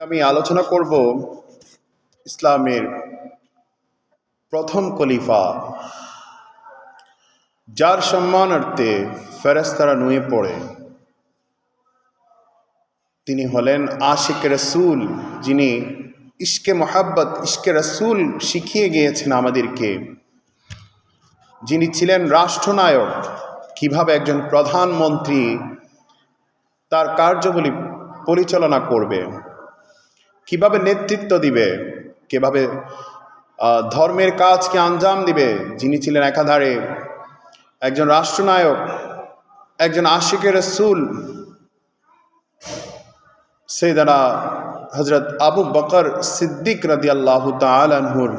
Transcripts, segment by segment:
আমি আলোচনা করব ইসলামের প্রথম খলিফা, যার সম্মানার্থে ফেরেশতারা নুয়ে পড়ে। তিনি হলেন আশিকে রসুল, যিনি ইশকে মোহাব্বত, ইশকে রসুল শিখিয়ে গিয়েছেন আমাদেরকে। যিনি ছিলেন রাষ্ট্রনায়ক, কিভাবে একজন প্রধানমন্ত্রী তার কার্যাবলী পরিচালনা করবে, কিভাবে নেতৃত্ব দিবে, কিভাবে ধর্মের কাজকে আঞ্জাম দিবে। যিনি ছিলেন একাধারে একজন রাষ্ট্রনায়ক, একজন আশিকে রসুল, সৈয়দনা হযরত আবু বকর সিদ্দিক রাদিয়াল্লাহু তাআলা আনহুর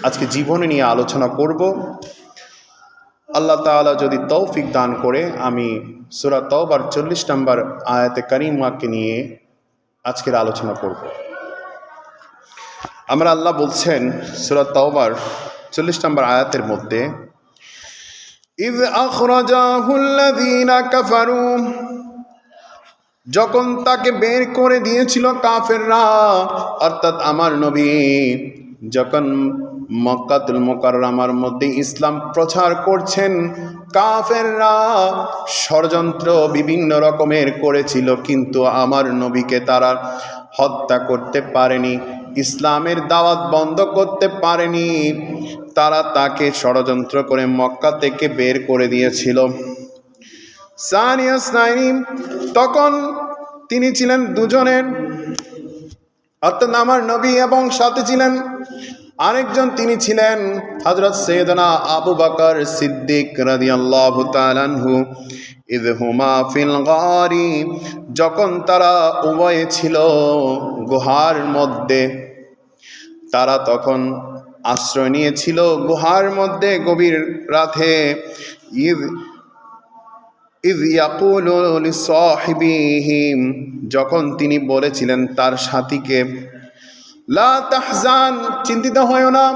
আজকে জীবনী নিয়ে আলোচনা করব। আল্লাহ তাআলা যদি তৌফিক দান করে আমি সূরা তাওবার 40 নম্বর আয়াতে কারিমাকে নিয়ে আজকের আলোচনা করব। আমরা আল্লাহ বলছেন সূরা তাওবার 40 নম্বর আয়াতের মধ্যে, ইয আখরাজাহুল্লাযীনা কাফারু, যখন তাকে বের করে দিয়েছিল কাফেররা, অর্থাৎ আমার নবী যখন মক্কাতুল মুকাররমার মধ্যে ইসলাম প্রচার করছেন, কাফেররা ষড়যন্ত্র বিভিন্ন রকমের করেছিল, কিন্তু আমার নবীকে তারা হত্যা করতে পারেনি, ইসলামের দাওয়াত বন্ধ করতে পারেনি। তারা তাকে ষড়যন্ত্র করে মক্কা থেকে বের করে দিয়েছিল। তখন তিনি ছিলেন দুজনের, অর্থাৎ আমার নবী এবং সাথে ছিলেন আরেকজন, তিনি ছিলেন হযরত সৈয়দনা আবু বকর সিদ্দিক রাদিয়াল্লাহু তাআলা আনহু। ইয হুমা ফিল গারি, যখন তারা উভয়ে ছিল গুহার মধ্যে, তারা তখন আশ্রয় নিয়েছিল গুহার মধ্যে গভীর রাতে। ইয ইয়াকুলু লিসাহিবিহিম, যখন তিনি বলেছিলেন তার সাথীকে, লা তাহজান, চিন্তিত হয়ো না।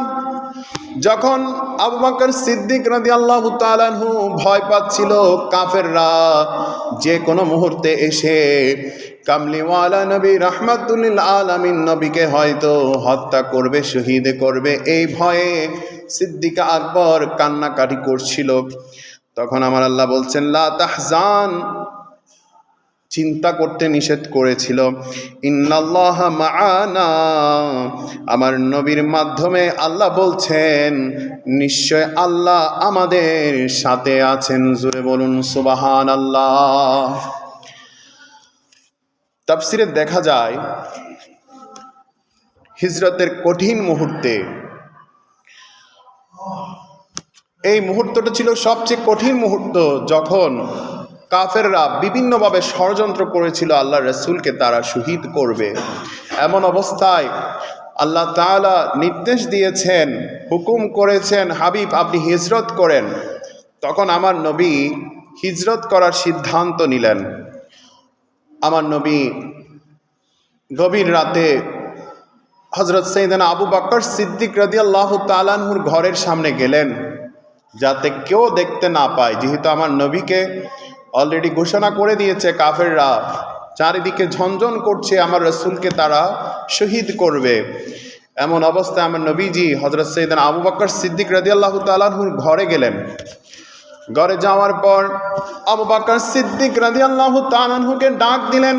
যখন আবু বকর সিদ্দিক রাদিয়াল্লাহু তাআলা আনহু ভয় পাচ্ছিল কাফেররা যে কোনো মুহূর্তে এসে কামলিওয়ালা নবী রাহমাতুল লিল আলামিন নবীকে হয়তো হত্যা করবে, শহীদ করবে, এই ভয়ে সিদ্দিক আকবর কান্নাকাটি করছিল। তখন আমার আল্লাহ বলছেন লা তাহজান, চিন্তা করতে নিষেধ করেছিল। ইন্নাল্লাহা মাআনা, আমার নবীর মাধ্যমে আল্লাহ বলছেন নিশ্চয় আল্লাহ আমাদের সাথে আছেন। জোরে বলুন সুবহানাল্লাহ। তাফসিরে দেখা যায় হিজরতের কঠিন মুহূর্তে, এই মুহূর্তটা ছিল সবচেয়ে কঠিন মুহূর্ত, যখন কাফেররা বিভিন্নভাবে ষড়যন্ত্র করেছিল আল্লাহ রসুলকে তারা শহীদ করবে। এমন অবস্থায় আল্লাহ তাআলা নির্দেশ দিয়েছেন, হুকুম করেছেন, হাবিব আপনি হিজরত করেন। তখন আমার নবী হিজরত করার সিদ্ধান্ত নিলেন। আমার নবী গভীর রাতে হযরত সৈয়দনা আবু বকর সিদ্দিক রাদিয়াল্লাহু তাআলা আনহুর ঘরের সামনে গেলেন, যাতে কেউ দেখতে না পায়, যেহেতু আমার নবীকে অলরেডি ঘোষণা করে দিয়েছে কাফেররা, চারিদিকে ঝনঝন করছে, আমার রসুলকে তারা শহীদ করবে। এমন অবস্থায় আমার নবীজি হযরত সৈয়দনা আবু বকর সিদ্দিক রাদিয়াল্লাহু তাআলা আনহুর ঘরে গেলেন। ঘরে যাওয়ার পর আবু বকর সিদ্দিক রাদিয়াল্লাহু তাআলা আনহুকে ডাক দিলেন,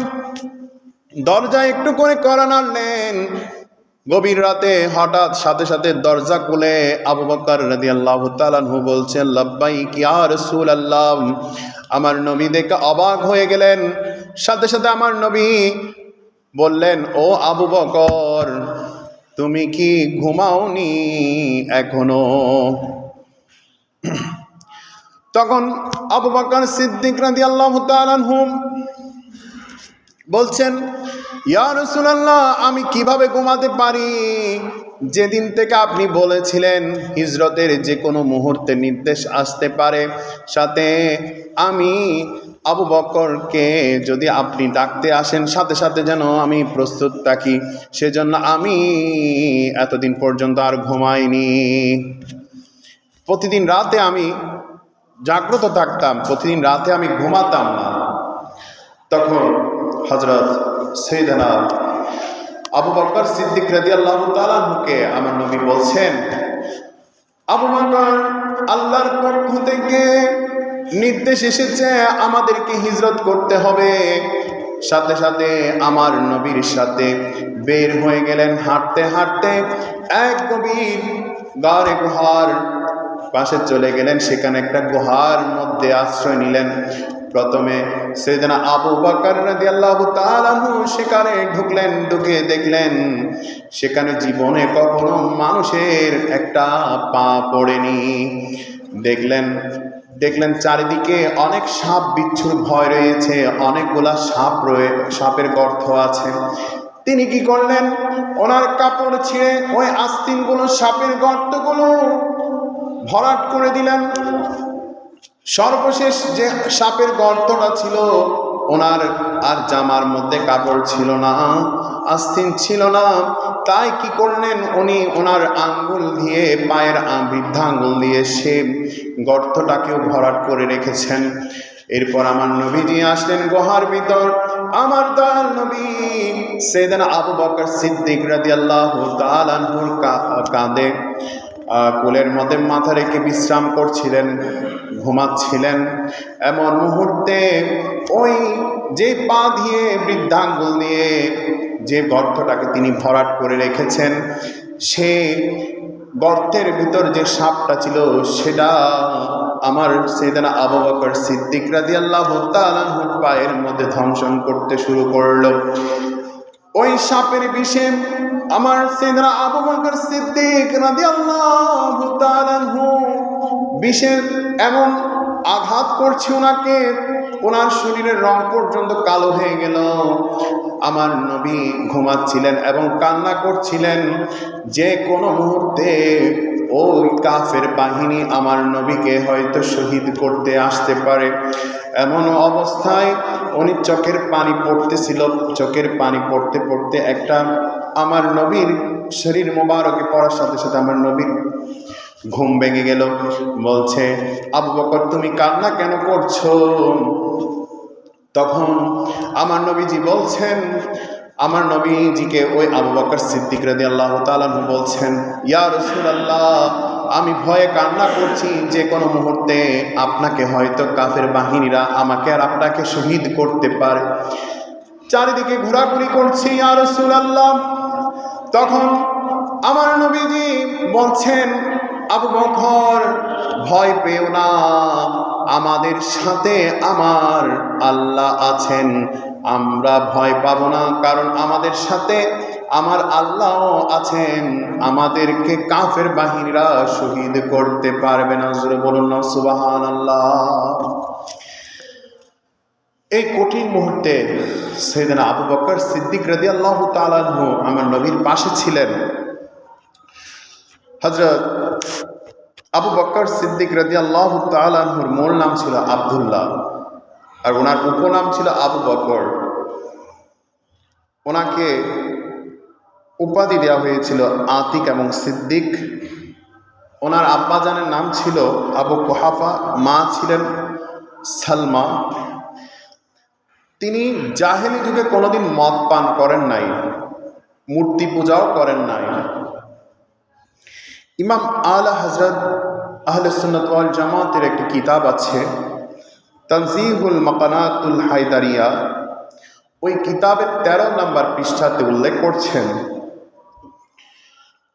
দরজা একটু করে কড়া নাড়লেন। গভীর রাতে হঠাৎ সাথে সাথে দরজা খুলে আবু বকর রাদিয়াল্লাহু তাআলা আনহু বলছেন লাব্বাইক ইয়া রাসূলুল্লাহ। আমার নবী দেখে অবাক হয়ে গেলেন। সাথে সাথে আমার নবী বললেন, ও আবু বকর, তুমি কি ঘুমাওনি এখনো? তখন আবু বকর সিদ্দিক রাদিয়াল্লাহু তাআলা আনহু বলছেন, ইয়া রাসূলুল্লাহ, আমি কিভাবে ঘুমাতে পারি? যেদিন থেকে আপনি বলেছিলেন হিজরতের যে কোনো মুহূর্তে নির্দেশ আসতে পারে, সাথে আমি আবু বকরকে যদি আপনি ডাকতে আসেন সাথে সাথে যেন আমি প্রস্তুত থাকি, সেজন্য আমি এতদিন পর্যন্ত আর ঘুমাইনি। প্রতিদিন রাতে আমি জাগ্রত থাকতাম, প্রতিদিন রাতে আমি ঘুমাতাম না। তখন হযরত সৈয়দনা সিদ্দিক রাদিয়াল্লাহু তাআলা আনহুকে আমার নবী বলছেন, আবু বকর, আল্লাহর পক্ষ থেকে নির্দেশ এসেছে আমাদেরকে হিজরত করতে হবে। সাথে সাথে আমার নবীর সাথে বের হয়ে গেলেন। হাঁটতে হাঁটতে এক গভীর গাড়ে গুহার পাশে চলে গেলেন। সেখানে একটা গুহার মধ্যে আশ্রয় নিলেন। প্রথমে সাইয়েদনা আবু বকর রাদিয়াল্লাহু তাআলা আনহু সেখানে ঢুকলেন। ঢুকে দেখলেন সেখানে জীবনে কখনো মানুষের একটা পা পড়েনি। দেখলেন চারিদিকে অনেক সাপ বিচ্ছুর ভয় রয়েছে, অনেকগুলা সাপের গর্ত আছে। তিনি কি করলেন, ওনার কাপড় ছিঁড়ে ওই আস্তিনগুলো, সাপের গর্তগুলো ভরাট করে দিলেন। সর্বশেষ যে সাপের গর্তটা ছিল, ওনার আর জামার মধ্যে কাপড় ছিল না, আস্তিন ছিল না। তাই কি করলেন, উনি ওনার আঙ্গুল দিয়ে, পায়ের বৃদ্ধা আঙ্গুল দিয়ে সে গর্তটাকেও ভরাট করে রেখেছেন। এরপর আমার নবীজি আসলেন গুহার ভিতর। আমার দয়াল নবী সাইয়েদনা আবু বকর সিদ্দিক রাদিয়াল্লাহু তাআলা আনহুর কাঁধে কোলের মধ্যে মাথা রেখে বিশ্রাম করছিলেন, ঘুমাচ্ছিলেন। এমন মুহূর্তে ওই যে পা দিয়ে, বৃদ্ধাঙ্গুল দিয়ে যে গর্তটাকে তিনি ভরাট করে রেখেছেন, সে গর্তের ভিতর যে সাপটা ছিল সেটা আমার সাইয়েদনা আবু বকর সিদ্দিক রাদিয়াল্লাহু তাআলা আনহুর পায়ের মধ্যে দংশন করতে শুরু করলো। ওই সাপের বিষে আমার সাইয়েদনা আবু বকর সিদ্দিক রাদিয়াল্লাহু তাআলা আনহু বিষের এমন আঘাত করছে ওনাকে, ওনার শরীরের রং পর্যন্ত কালো হয়ে গেল। আমার নবী ঘুমাচ্ছিলেন এবং কান্না করছিলেন। যে কোনো মুহূর্তে ওই কাফের বাহিনী আমার নবীকে হয়তো শহীদ করতে আসতে পারে। এমন অবস্থায় উনি চোখের পানি পড়তেছিল। চোখের পানি পড়তে পড়তে একটা আমার নবীর শরীর মোবারকে পড়ার সাথে সাথে আমার নবীর ঘুম ভেঙে গেল। বলছে, আবু বকর, তুমি কান্না কেন করছো? তখন আমার নবীজি বলছেন, আমার নবীজিকে ওই আবু বকর সিদ্দিক রাদিয়াল্লাহু তাআলা আনহু বলছেন, ইয়া রাসূলুল্লাহ, আমি ভয়ে কান্না করছি যে কোনো মুহূর্তে আপনাকে হয়তো কাফের বাহিনীরা আমাকে আর আপনাকে শহীদ করতে পারে। চারিদিকে ঘোরাঘুরি করছি ইয়া রাসূলুল্লাহ। তখন আমার নবীজি বলছেন, আবু বকর, ভয় পেও না, আমাদের সাথে আমার আল্লাহ আছেন, আমরা ভয় পাবো না, কারণ আমাদের সাথে আমার আল্লাহ আছেন, আমাদেরকে কাফের বাহিনীরা শহীদ করতে পারবে না। জোরে বলুন না সুবহানাল্লাহ। এই কঠিন মুহূর্তে সাইয়েদনা আবু বকর সিদ্দিক রাদিয়াল্লাহু তাআলা আনহু আমার নবীর পাশে ছিলেন। হযরত আবু বকর সিদ্দিক রাদিয়াল্লাহু তাআলা আনহুর মূল নাম ছিল আব্দুল্লাহ, আর ওনার উপনাম ছিল আবু বকর। ওনাকে উপাধি দেওয়া হয়েছিল আতিক এবং সিদ্দিক। ওনার আব্বাজানের নাম ছিল আবু কুহাফা, মা ছিলেন সালমা। তিনি জাহেলি যুগে কোনোদিন মদ পান করেন নাই, মূর্তি পূজাও করেন নাই। ইমাম আলা হযরত আহলে সুন্নাত ওয়াল জামাতের একটি কিতাব আছে, তানজিহুল মাকানাতুল হায়দারিয়া। ওই কিতাবের 13 নম্বর পৃষ্ঠাতে উল্লেখ করছেন,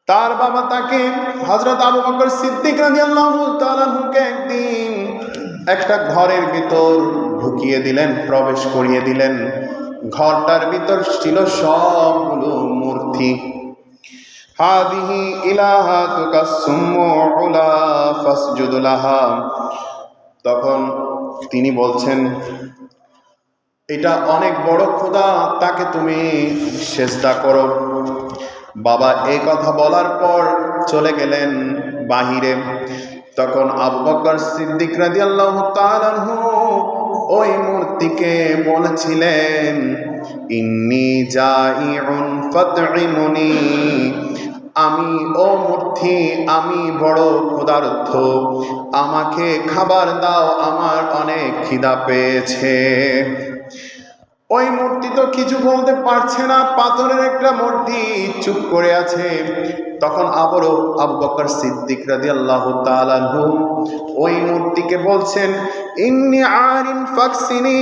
তার বাবা তাকে হযরত আবু বকর সিদ্দিক রাদিয়াল্লাহু তাআলা আনহুকে একদিন একটা ঘরের ভিতর ঢুকিয়ে দিলেন, প্রবেশ করিয়ে দিলেন। ঘরটার ভিতর ছিল সবগুলো মূর্তি। হাদিহি ইলাহাতুকা সুম্মুলা ফাসজুদ লাহা। তখন তিনি বলছেন, এটা অনেক বড় খোদা, তাকে তুমি সেজদা করো। বাবা এই কথা বলার পর চলে গেলেন বাহিরে। তখন আবু বকর সিদ্দিক রাদিয়াল্লাহু তাআলা আনহু ওই মূর্তিকে বলেছিলেন, ইন্নী জাইউন ফাতইমুনি, আমি ও মূর্তি, আমি বড় ক্ষুধার্ত, আমাকে খাবার দাও, আমার অনেক খিদা পেয়েছে। ওই মূর্তি তো কিছু বলতে পারছে না, পাথরের একটা মূর্তি চুপ করে আছে। তখন আবারও আবু বকর সিদ্দিক রাদিয়াল্লাহু তাআলা আনহু ওই মূর্তিকে বলছেন, ইন্নী আরিন ফাকসিনি,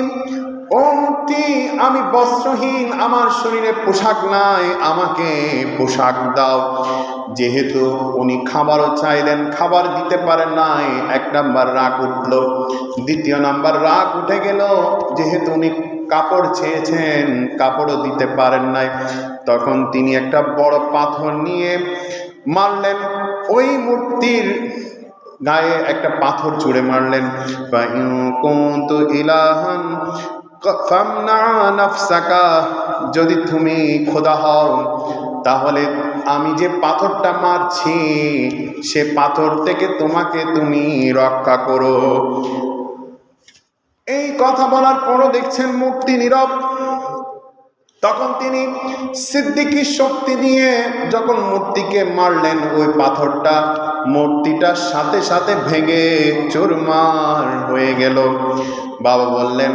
ও মূর্তি আমি বস্ত্রহীন, আমার শরীরে পোশাক নাই, আমাকে পোশাক দাও। যেহেতু উনি খাবারও চাইলেন, খাবার দিতে পারেন নাই, এক নাম্বার রাগ উঠল। দ্বিতীয় নাম্বার রাগ উঠে গেল, যেহেতু উনি কাপড় চেয়েছেন, কাপড়ও দিতে পারেন নাই। তখন তিনি একটা বড় পাথর নিয়ে মারলেন, ওই মূর্তির গায়ে একটা পাথর ছুঁড়ে মারলেন। কুনতু ইলাহান ফামনা নাফসাকা, যদি তুমি খোদা হও তাহলে আমি যে পাথরটা মারছি সে পাথর থেকে তোমাকে তুমি রক্ষা করো। এই কথা বলার পরও দেখছেন মূর্তি নীরব। তখন তিনি সিদ্দিকী শক্তি দিয়ে যখন মূর্তিকে মারলেন, ওই পাথরটা মূর্তিটার সাথে সাথে ভেঙে চুরমার হয়ে গেল। বাবা বললেন,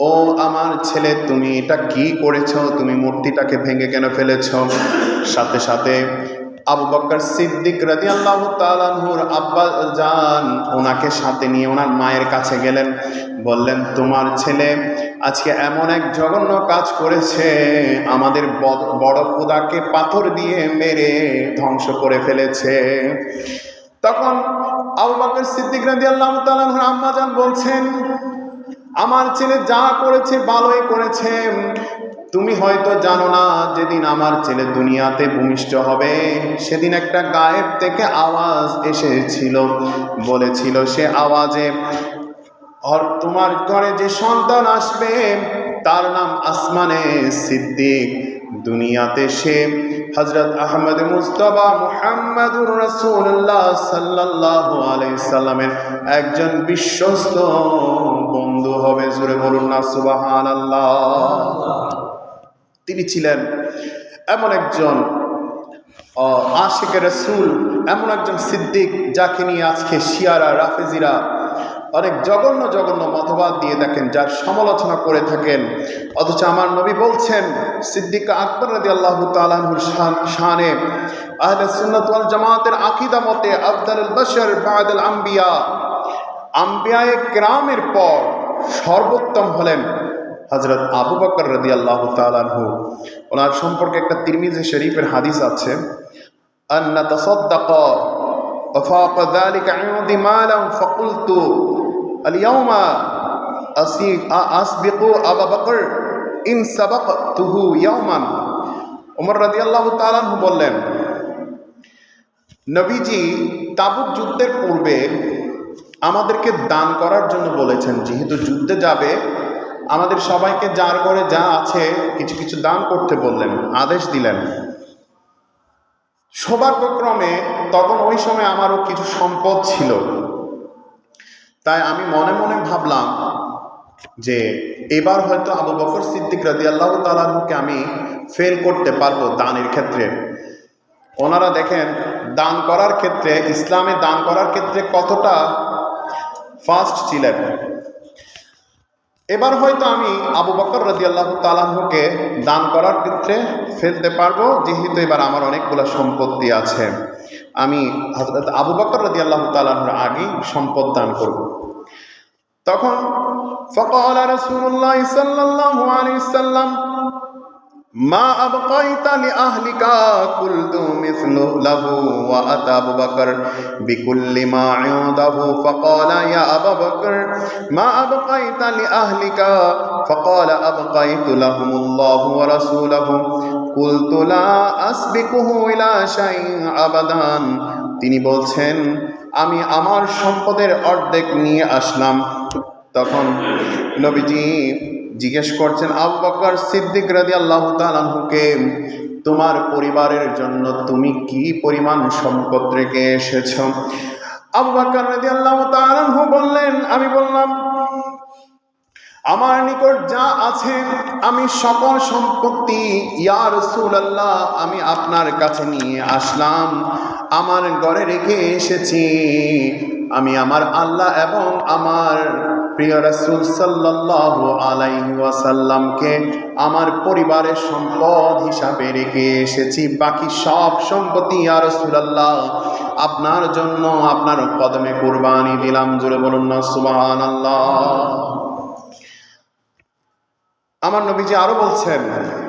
ও আমার ছেলে, তুমি এটা কি করেছ? তুমি মূর্তিটাকে ভেঙে কেন ফেলেছ? সাথে সাথে আবু বকর সিদ্দিক রাদিয়াল্লাহু তাআলা আনহুর আব্বা জান ওনাকে সাথে নিয়ে ওনার মায়ের কাছে গেলেন। বললেন, তোমার ছেলে আজকে এমন এক জঘন্য কাজ করেছে, আমাদের বড় খোদাকে পাথর দিয়ে মেরে ধ্বংস করে ফেলেছে। তখন আবু বকর সিদ্দিক রাদিয়াল্লাহু তাআলা আনহুর আম্মা জান বলছেন, আমার ছেলে যা করেছে ভালোই করেছে। তুমি হয়তো জানো না, যেদিন আমার ছেলে দুনিয়াতে ভূমিষ্ঠ হবে সেদিন একটা গায়েব থেকে আওয়াজ এসেছিল, বলেছিল সে আওয়াজে তোমার ঘরে যে সন্তান আসবে তার নাম আসমানে সিদ্দিক, দুনিয়াতে সে হযরত আহমদ মুস্তাফা মুহাম্মদুর রাসূলুল্লাহ সাল্লাল্লাহু আলাইহি সাল্লামের একজন বিশ্বস্ত বন্ধু হবে। জোরে বলুন না সুবহানাল্লাহ। তিনি ছিলেন এমন একজন আশিকে রাসূল, এমন একজন সিদ্দিক যাকে নিয়ে আজকে শিয়ারা রাফেজিরা অনেক জঘন্য জঘন্য মতবাদ দিয়ে থাকেন, যার সমালোচনা করে থাকেন। অথচ আমার নবী বলছেন, সিদ্দিক আকবর রাদিয়াল্লাহু তাআলা আনহুর শানে আহলে সুন্নাত ওয়াল জামাতের আকীদা মতে আফদালুল বাশার বা'দাল আম্বিয়া, আম্বিয়ায়ে কেরামের পর সর্বোত্তম হলেন হযরত আবু বকর রাদিয়াল্লাহু তাআলা আনহু। ওনার সম্পর্কে একটা তিরমিজি শরীফের হাদিস আছে, আন্না তাসাদ্দাকা وفاق ذلك عندي مالا فقلت اليوم أسبق أبا بكر إن سبقته يوما। ওমর রাদিয়াল্লাহু তাআলা আনহু বললেন, নবীজি তাবুক যুদ্ধের পূর্বে আমাদেরকে দান করার জন্য বলেছেন। যেহেতু যুদ্ধে যাবে, আমাদের সবাইকে যার ঘরে যা আছে কিছু কিছু দান করতে বললেন, আদেশ দিলেন। সৌভাগ্যক্রমে তখন ওই সময় আমারও কিছু সম্পদ ছিল, তাই আমি মনে মনে ভাবলাম যে এবার হয়তো আবু বকর সিদ্দিক রাদিয়াল্লাহু তাআলা আনহুকে আমি ফেল করতে পারবো দানের ক্ষেত্রে। ওনারা দেখেন দান করার ক্ষেত্রে, ইসলামে দান করার ক্ষেত্রে কতটা ফাস্ট ছিলেন। এবার হয়তো আমি আবু বকর রাদিয়াল্লাহু তাআলা আনহুকে দান করার ক্ষেত্রে ফেলতে পারবো, যেহেতু এবার আমার অনেকগুলো সম্পত্তি আছে, আমি হযরত আবু বকর রাদিয়াল্লাহু তাআলা আনহুর আগেই সম্পদ দান করব। তখন ফাকালা রাসূলুল্লাহ সাল্লাল্লাহু আলাইহি সাল্লাম মা আবকাইতা লিআহলিকা কুলতু মিসলু লাহু ওয়া আতা আবু বকর বিকুল্লি মা ইউদাহু ফাকালা ইয়া আবু বকর মা আবকাইতা লিআহলিকা ফাকালা আবকাইতু লাহুমুল্লাহু ওয়া রাসূলুহু কুলতু লা আসবিকুহু ইলা শাইইন আবাদান। তিনি বলছেন, আমি আমার সম্পদের অর্ধেক নিয়ে আসলাম। তখন নবীজি জিজ্ঞেস করছেন আবু বকর সিদ্দিক রাদিয়াল্লাহু তাআলা আনহুকে, তোমার পরিবারের জন্য তুমি কি পরিমাণ সম্পদ রেখে এসেছ? আবু বকর রাদিয়াল্লাহু তাআলা আনহু বললেন, আমি বললাম, আমার নিকট যা আছে আমি সকল সম্পত্তি ইয়া রাসূলুল্লাহ আমি আপনার কাছে নিয়ে আসলাম, আমার ঘরে রেখে এসেছি। আমি আমার আল্লাহ এবং আমার প্রিয় রাসূল সাল্লাল্লাহু আলাইহি ওয়াসাল্লামকে আমার পরিবারের সম্পদ হিসাবে রেখে এসেছি, বাকি সব সম্পত্তি ইয়া রাসূলুল্লাহ আপনার জন্য আপনার কদমে কুরবানি দিলাম। জোরে বলুন না সুবহানাল্লাহ। আমার নবীজি আরো বলছেন,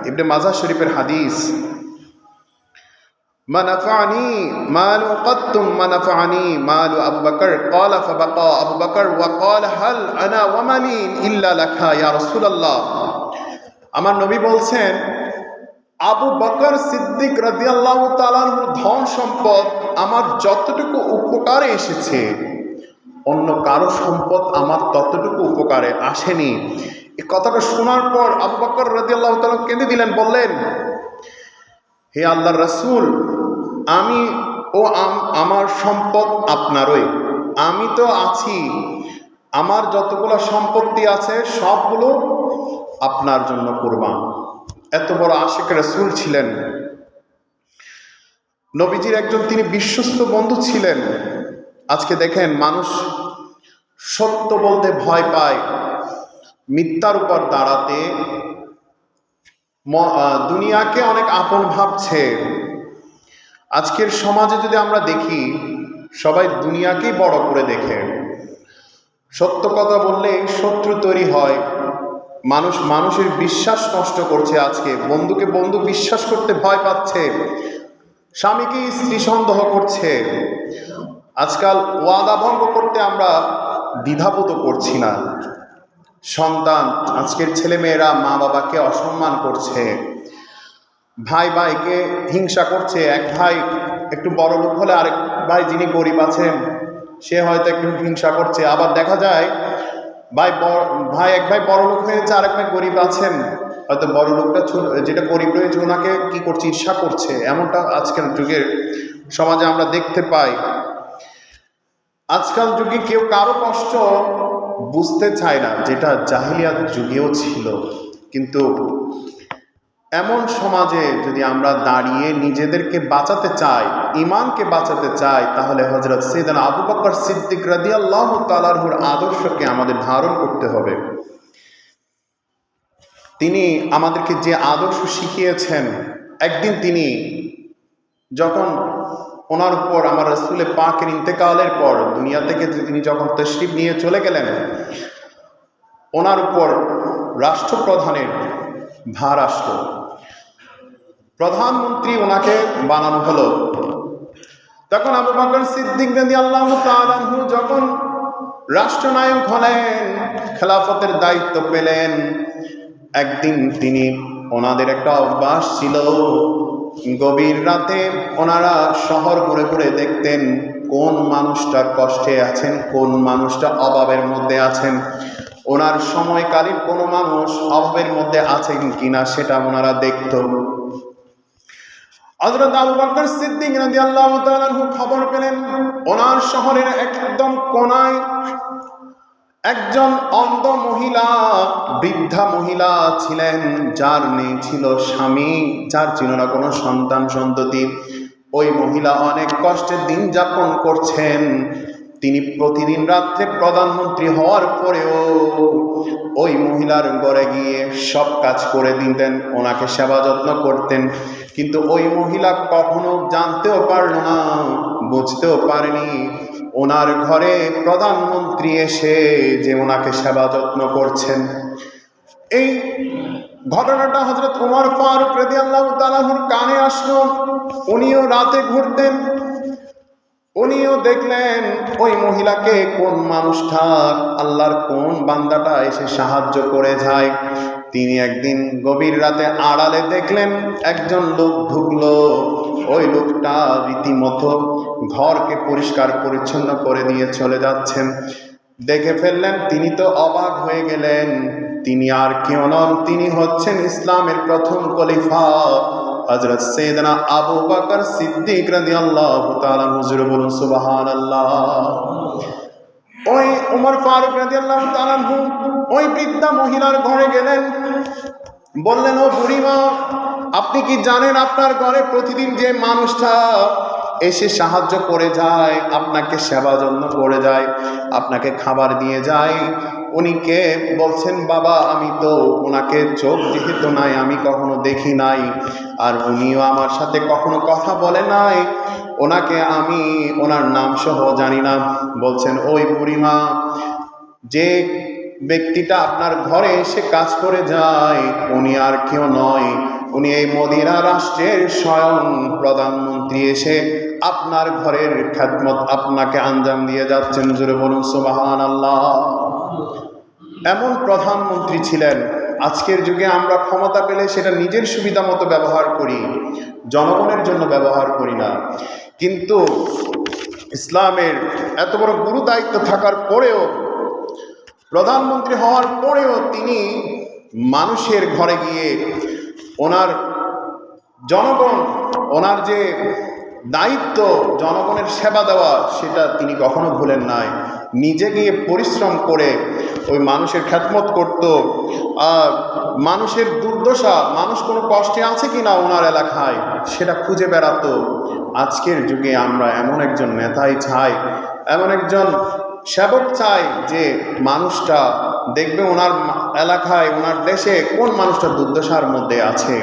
ইবনে মাজাহ শরীফের হাদিস, মা নাফানি মালু কাত্তুম মা নাফানি মালু আবু বকর ক্বালা ফাবাকা আবু বকর ওয়া ক্বালা হাল আনা ওয়া মালি ইল্লা লাকা ইয়া রাসূলুল্লাহ। আমার নবী বলছেন, আবু বকর সিদ্দিক রাদিয়াল্লাহু তাআলা আনহুর ধন সম্পদ আমার যতটুকু উপকারে এসেছে, অন্য কারো সম্পদ আমার ততটুকু উপকারে আসেনি। এই কথাটা শোনার পর আবু বকর রাদিয়াল্লাহু তাআলা কেঁদে দিলেন, বললেন, হে আল্লাহর রাসূল, আমি ও আমার সম্পদ আপনারই, আমি তো আছি, আমার যতগুলো সম্পত্তি আছে সবগুলো আপনার জন্য কুরবান। এত বড় আশিক রাসূল ছিলেন, নবীজির একজন তিনি বিশ্বস্ত বন্ধু ছিলেন। আজকে দেখেন, মানুষ সত্য বলতে ভয় পায়, মিথ্যার উপর দাঁড়াতে দুনিয়াকে অনেক আপন ভাবছে। আজকের সমাজে যদি আমরা দেখি, সবাই দুনিয়াকেই বড় করে দেখে। সত্য কথা বললে শত্রু তৈরি হয়, মানুষ মানুষের বিশ্বাস নষ্ট করছে। আজকে বন্ধুকে বন্ধু বিশ্বাস করতে ভয় পাচ্ছে, স্বামীকে স্ত্রী সন্দেহ করছে। আজকাল ওয়াদা ভঙ্গ করতে আমরা দ্বিধাবোধ করছি না। সন্তান, আজকের ছেলেমেয়েরা মা বাবাকে অসম্মান করছে, ভাই ভাইকে হিংসা করছে। এক ভাই একটু বড় লোক হলে আরেক ভাই যিনি গরিব আছেন সে হয়তো একটু হিংসা করছে। আবার দেখা যায় এক ভাই বড় লোক হয়েছে, আরেক ভাই গরিব আছেন, হয়তো বড় লোকটা যেটা গরিব রয়েছে ওনাকে কি করছে, ঈর্ষা করছে। এমনটা আজকের যুগের সমাজে আমরা দেখতে পাই। আজকাল যুগে কেউ কারো কষ্ট বুঝতে চায় না, যেটা জাহিলিয়াত যুগেও ছিল। কিন্তু এমন সমাজে যদি আমরা দাঁড়িয়ে নিজেদেরকে বাঁচাতে চাই, ইমানকে বাঁচাতে চাই, তাহলে হযরত সাইয়েদনা আবু বকর সিদ্দিক রাদিয়াল্লাহু তাআলা আনহুর আদর্শকে আমাদের ধারণ করতে হবে। তিনি আমাদেরকে যে আদর্শ শিখিয়েছেন, একদিন তিনি যখন ওনার উপর আমার রাসূলে পাকের ইন্তেকালের পর দুনিয়া থেকে তিনি যখন তাশরীফ নিয়ে চলে গেলেন, ওনার উপর রাষ্ট্রপ্রধানের ভার আসলো, প্রধানমন্ত্রী ওনাকে বানানো হলো। তখন আবু বকর সিদ্দিক রাদিয়াল্লাহু তাআলা আনহু যখন রাষ্ট্রনায়ক হলেন, খেলাফতের দায়িত্ব পেলেন, একদিন তিনি, ওনাদের একটা অভ্যাস ছিল, গভীর রাতে ওনারা শহর ঘুরে ঘুরে দেখতেন কোন মানুষটা কষ্টে আছেন, কোন মানুষটা অভাবের মধ্যে আছেন। ওনার সময়কালীন কোনো মানুষ অভাবের মধ্যে আছেন কিনা সেটা ওনারা দেখত। হযরত আবু বকর সিদ্দিক রাদিয়াল্লাহু তাআলা আনহু খবর পেলেন, ওনার শহরের একদম কোনায় একজন অন্ধ মহিলা, বৃদ্ধা মহিলা ছিলেন, যার নেই ছিল স্বামী, যার ছিল না কোনো সন্তান সন্ততি। ওই মহিলা অনেক কষ্টে দিন যাপন করছেন। তিনি প্রতিদিন রাত্রে প্রধানমন্ত্রী হওয়ার পরেও ওই মহিলার ঘরে গিয়ে সব কাজ করে দিতেন, ওনাকে সেবা যত্ন করতেন। কিন্তু ওই মহিলা কখনো জানতেও পারল না, বুঝতেও পারেনি ওনার ঘরে প্রধানমন্ত্রী এসে যে ওনাকে সেবা যত্ন করছেন। এই ঘটনাটা হযরত ওমর ফারুক রাদিয়াল্লাহু তাআলা আনহুর কানে আসলো। উনিও রাতে ঘুরতেন, উনিও দেখলেন ওই মহিলাকে কোন মানুষটা, আল্লাহর কোন বান্দাটা এসে সাহায্য করে যায়। তিনি একদিন গভীর রাতে আড়ালে দেখলেন একজন লোক ঢুকলো। ওই লোকটা রীতিমতো ঘরকে পরিষ্কার পরিচ্ছন্ন করে দিয়ে চলে যাচ্ছেন। দেখে ফেললেন, তিনি তো অবাক হয়ে গেলেন। তিনি আর কেউ নন, তিনি হচ্ছেন ইসলামের প্রথম খলিফা হযরত সাইয়েদনা আবু বকর সিদ্দিক রাদিয়াল্লাহু তাআলা হুজুর বলুন সুবহানাল্লাহ। ওই ওমর ফারুক রাদিয়াল্লাহু তাআলা ওই বৃদ্ধা মহিলার ঘরে গেলেন, বললেন, ও বুড়িমা, আপনি কি জানেন আপনার ঘরে প্রতিদিন যে মানুষটা এসে সাহায্য করে যায়, আপনাকে সেবা যত্ন করে যায়, আপনাকে খাবার দিয়ে যায়, উনি কে? বলছেন, বাবা আমি তো ওনাকে চোখ যেহেতু নাই আমি কখনো দেখি নাই, আর উনিও আমার সাথে কখনো কথা বলে নাই, ওনাকে আমি ওনার নাম সহ জানি না। বলছেন, ওই বুড়িমা, যে ব্যক্তিটা আপনার ঘরে এসে কাজ করে যায় উনি আর কেউ নয়, উনি এই মদিনা রাষ্ট্রের স্বয়ং প্রধানমন্ত্রী, এসে আপনার ঘরের খেদমত আপনাকে আঞ্জাম দিয়ে যাচ্ছেন। জোরে বলুন সুবহানাল্লাহ। এমন প্রধানমন্ত্রী ছিলেন। আজকের যুগে আমরা ক্ষমতা পেলে সেটা নিজের সুবিধা মতো ব্যবহার করি, জনগণের জন্য ব্যবহার করি না। কিন্তু ইসলামের এত বড় গুরু দায়িত্ব থাকার পরেও, প্রধানমন্ত্রী হওয়ার পরেও তিনি মানুষের ঘরে গিয়ে ওনার জনগণ, ওনার যে দায়িত্ব জনগণের সেবা দেওয়া, সেটা তিনি কখনো ভুলেন নাই। নিজে গিয়ে পরিশ্রম করে ওই মানুষের খেদমত করত। মানুষের দুর্দশা, মানুষ কোনো কষ্টে আছে কিনা ওনার এলাকায় সেটা খুঁজে বেড়াতো। আজকের যুগে আমরা এমন একজন নেতাই চাই, এমন একজন সেবক চাই যে মানুষটা দেখবে ওনার এলাকায়, ওনার দেশে কোন মানুষটা দুর্দশার মধ্যে আছে।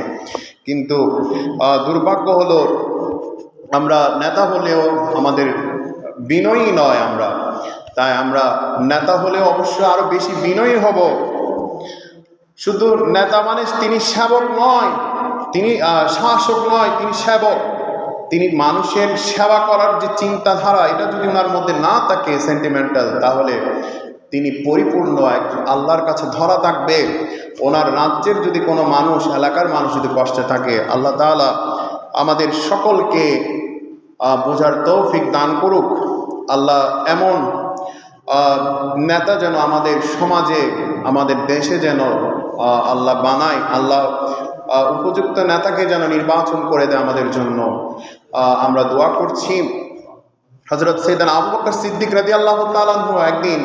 কিন্তু দুর্ভাগ্য হলো আমরা নেতা হলেও আমাদের বিনয়ী নয় আমরা, তাই আমরা নেতা হলেও অবশ্যই আরো বেশি বিনয়ী হব। শুধু নেতা মানে তিনি সেবক নয়, তিনি শাসক নয়, তিনি সেবক। তিনি মানুষের সেবা করার যে চিন্তাধারা, এটা যদি ওনার মধ্যে না থাকে সেন্টিমেন্টাল, তাহলে তিনি পরিপূর্ণ এক আল্লাহর কাছে ধরা থাকবে। ওনার রাজ্যের যদি কোনো মানুষ, এলাকার মানুষ যদি কষ্টে থাকে, আল্লাহ তাআলা আমাদের সকলকে বোঝার তৌফিক দান করুক। আল্লাহ এমন নেতা যেন আমাদের সমাজে, আমাদের দেশে যেন আল্লাহ বানায়, আল্লাহ উপযুক্ত নেতাকে যেন নির্বাচন করে দেয় আমাদের জন্য। আমরা দোয়া করছি। হযরত সাইয়েদনা আবু বকর সিদ্দিক রাদিয়াল্লাহু তাআলা আনহু একদিন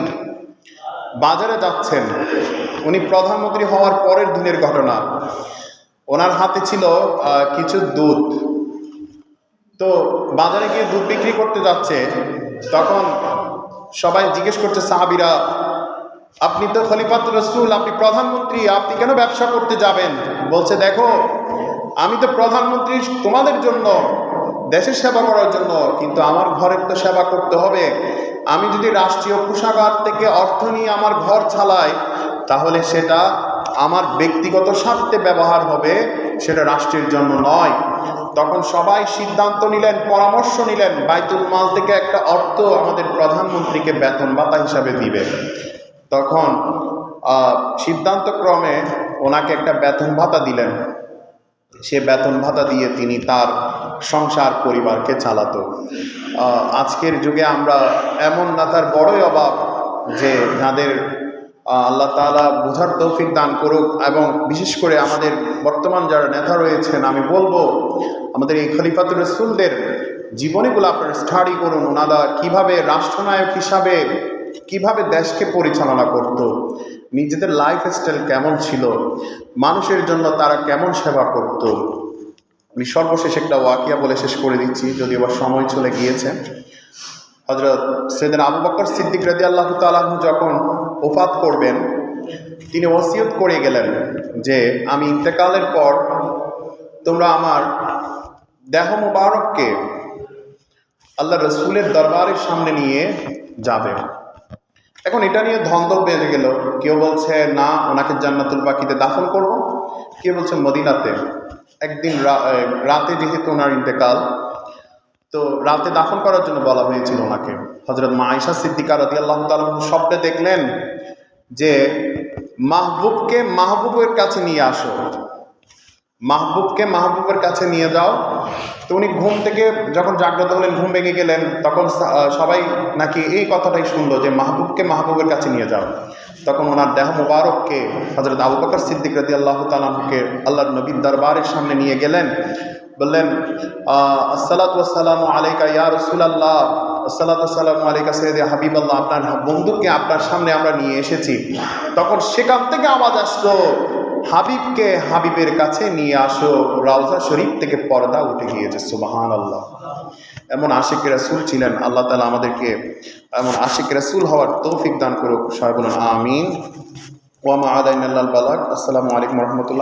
বাজারে যাচ্ছেন। উনি প্রধানমন্ত্রী হওয়ার পরের দিনের ঘটনা। ওনার হাতে ছিল কিছু দুধ। তো বাজারে গিয়ে দুধ বিক্রি করতে যাচ্ছে, তখন সবাই জিজ্ঞেস করছে, সাহাবীরা, আপনি তো খলিফাতুর রাসূল, আপনি প্রধানমন্ত্রী, আপনি কেন ব্যবসা করতে যাবেন? বলছে, দেখো আমি তো প্রধানমন্ত্রী তোমাদের জন্য, দেশের সেবা করার জন্য, কিন্তু আমার ঘরের তো সেবা করতে হবে। আমি যদি রাষ্ট্রীয় কোষাগার থেকে অর্থ নিয়ে আমার ঘর চালাই, তাহলে সেটা আমার ব্যক্তিগত স্বার্থে ব্যবহার হবে, সেটা রাষ্ট্রের জন্য নয়। তখন সবাই সিদ্ধান্ত নিলেন, পরামর্শ নিলেন, বাইতুল মাল থেকে একটা অর্থ আমাদের প্রধানমন্ত্রীকে বেতন ভাতা হিসাবে দিবে। তখন সিদ্ধান্তক্রমে ওনাকে একটা বেতন ভাতা দিলেন। সে বেতন ভাতা দিয়ে তিনি তার সংসার পরিবারকে চালাতো। আজকের যুগে আমরা এমন নেতার বড়ই অভাব, যে যাদের আল্লাহ তাআলা বোঝার তৌফিক দান করুক। এবং বিশেষ করে আমাদের বর্তমান যারা নেতা রয়েছেন, আমি বলবো আমাদের এই খলিফাতুর রাসূলদের জীবনীগুলো আপনারা স্টাডি করুন। ওনারা কিভাবে রাষ্ট্রনায়ক হিসাবে কিভাবে দেশকে পরিচালনা করত, নিজেদের লাইফস্টাইল কেমন ছিল, মানুষের জন্য তারা কেমন সেবা করত। আমি সর্বশেষ একটা ওয়াকিয়া বলে শেষ করে দিচ্ছি, যদিও আবার সময় চলে গিয়েছে। হযরত সাইয়েদনা আবু বকর সিদ্দিক রাদিয়াল্লাহু তাআলা আনহু যখন ওফাত করবেন, তিনি ওসিয়ত করে গেলেন যে আমি ইন্তেকালের পর তোমরা আমার দেহ মুবারককে আল্লাহ রসুলের দরবারের সামনে নিয়ে যাবে। এখন এটা নিয়ে ধন্দল বেঁধে গেল। কেউ বলছে না, ওনাকে জান্নাতুল বাকিতে দাফন করব, কেউ বলছে মদিনাতে। একদিন রাতে যেহেতু ওনার ইন্তেকাল, তো রাতে দাফন করার জন্য বলা হয়েছিল ওনাকে। হযরত মা আয়েশা সিদ্দিকা রাদিয়াল্লাহু তাআলা স্বপ্নে দেখলেন যে মাহবুবকে মাহবুবের কাছে নিয়ে আসো, মাহবুবকে মাহবুবের কাছে নিয়ে যাও। তো উনি ঘুম থেকে যখন জাগ্রত হলেন, ঘুম ভেঙে গেলেন, তখন সবাই নাকি এই কথাটাই শুনলো যে মাহবুবকে মাহবুবের কাছে নিয়ে যাও। তখন ওনার দেহ মুবারককে হযরত আবু বকর সিদ্দিক রাদিয়াল্লাহু তাআলা আনহুকে আল্লাহর নবীর দরবারের সামনে নিয়ে গেলেন। বললেন, আসসালাতু ওয়াসসালামু আলাইকা ইয়া রাসূলুল্লাহ, আসসালাতু ওয়াসসালামু আলাইকা সাইয়্যিদি হাবিবাল্লাহ, আপনার বন্ধুকে আপনার সামনে আমরা নিয়ে এসেছি। তখন সেখান থেকে আওয়াজ আসলো, হাবিবকে হাবিবের কাছে নিয়ে আসো। রাউজা শরীফ থেকে পর্দা উঠে গিয়েছে। সুবহানাল্লাহ। এমন আশিক রাসূল ছিলেন। আল্লাহ তাআলা আমাদেরকে এমন আশিক রাসূল হওয়ার তৌফিক দান করুক। সবাই বলুন আমিন। ওয়া মা আলাইনা ইল্লাল বালাগ। আসসালামু আলাইকুম ওয়া রাহমাতুল্লাহ।